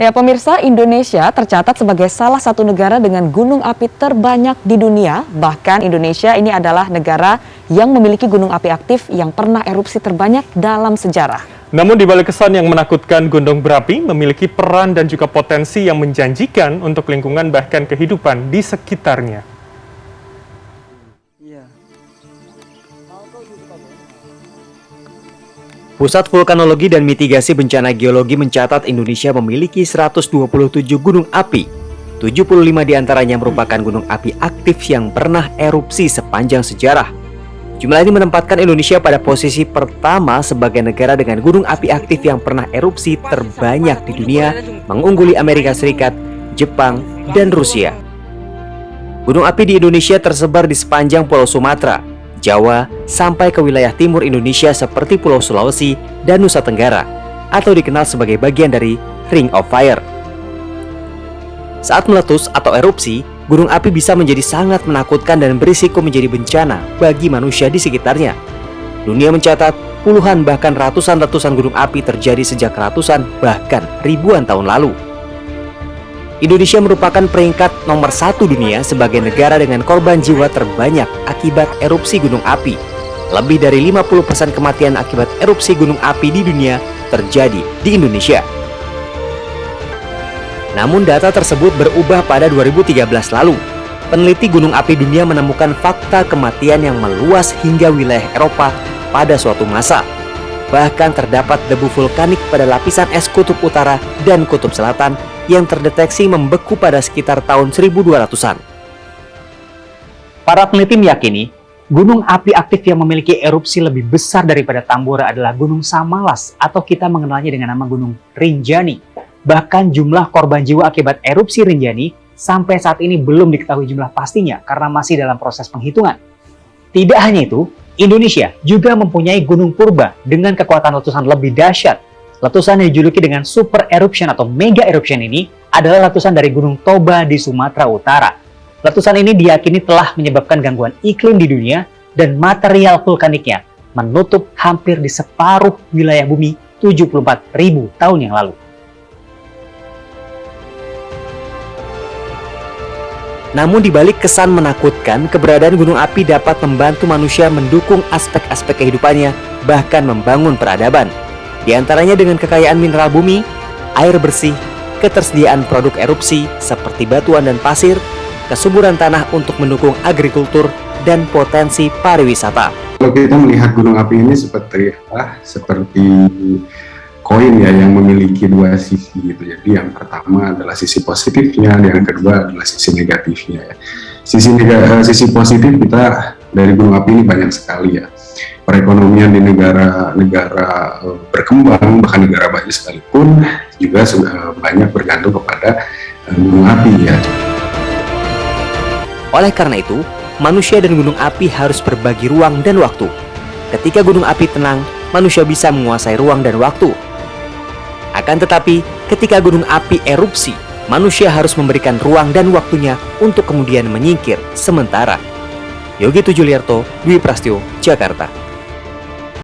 Ya, pemirsa, Indonesia tercatat sebagai salah satu negara dengan gunung api terbanyak di dunia. Bahkan Indonesia ini adalah negara yang memiliki gunung api aktif yang pernah erupsi terbanyak dalam sejarah. Namun di balik kesan yang menakutkan, gunung berapi memiliki peran dan juga potensi yang menjanjikan untuk lingkungan bahkan kehidupan di sekitarnya. Pusat Vulkanologi dan Mitigasi Bencana Geologi mencatat Indonesia memiliki 127 gunung api. 75 diantaranya merupakan gunung api aktif yang pernah erupsi sepanjang sejarah. Jumlah ini menempatkan Indonesia pada posisi pertama sebagai negara dengan gunung api aktif yang pernah erupsi terbanyak di dunia, mengungguli Amerika Serikat, Jepang, dan Rusia. Gunung api di Indonesia tersebar di sepanjang Pulau Sumatera, Jawa, sampai ke wilayah timur Indonesia seperti Pulau Sulawesi dan Nusa Tenggara, atau dikenal sebagai bagian dari Ring of Fire. Saat meletus atau erupsi, gunung api bisa menjadi sangat menakutkan dan berisiko menjadi bencana bagi manusia di sekitarnya. Dunia mencatat puluhan bahkan ratusan letusan gunung api terjadi sejak ratusan bahkan ribuan tahun lalu. Indonesia merupakan peringkat nomor 1 dunia sebagai negara dengan korban jiwa terbanyak akibat erupsi gunung api. Lebih dari 50% kematian akibat erupsi gunung api di dunia terjadi di Indonesia. Namun data tersebut berubah pada 2013 lalu. Peneliti gunung api dunia menemukan fakta kematian yang meluas hingga wilayah Eropa pada suatu masa. Bahkan terdapat debu vulkanik pada lapisan es kutub utara dan kutub selatan yang terdeteksi membeku pada sekitar tahun 1200-an. Para peneliti meyakini, gunung api aktif yang memiliki erupsi lebih besar daripada Tambora adalah Gunung Samalas atau kita mengenalnya dengan nama Gunung Rinjani. Bahkan jumlah korban jiwa akibat erupsi Rinjani sampai saat ini belum diketahui jumlah pastinya karena masih dalam proses penghitungan. Tidak hanya itu, Indonesia juga mempunyai gunung purba dengan kekuatan letusan lebih dahsyat. Letusan yang dijuluki dengan super eruption atau mega eruption ini adalah letusan dari Gunung Toba di Sumatera Utara. Letusan ini diyakini telah menyebabkan gangguan iklim di dunia dan material vulkaniknya menutup hampir di separuh wilayah bumi 74.000 tahun yang lalu. Namun di balik kesan menakutkan, keberadaan gunung api dapat membantu manusia mendukung aspek-aspek kehidupannya, bahkan membangun peradaban. Di antaranya dengan kekayaan mineral bumi, air bersih, ketersediaan produk erupsi seperti batuan dan pasir, kesuburan tanah untuk mendukung agrikultur, dan potensi pariwisata. Kalau kita melihat gunung api ini seperti koin ya yang memiliki dua sisi gitu. Jadi yang pertama adalah sisi positifnya, yang kedua adalah sisi negatifnya ya. Sisi positif kita dari gunung api ini banyak sekali ya. Perekonomian di negara-negara berkembang, bahkan negara maju sekalipun juga banyak bergantung kepada gunung api ya. Oleh karena itu, manusia dan gunung api harus berbagi ruang dan waktu. Ketika gunung api tenang, manusia bisa menguasai ruang dan waktu. Akan tetapi, ketika gunung api erupsi, manusia harus memberikan ruang dan waktunya untuk kemudian menyingkir sementara. Yogi Tujuliarto, Dwi Prasetyo, Jakarta.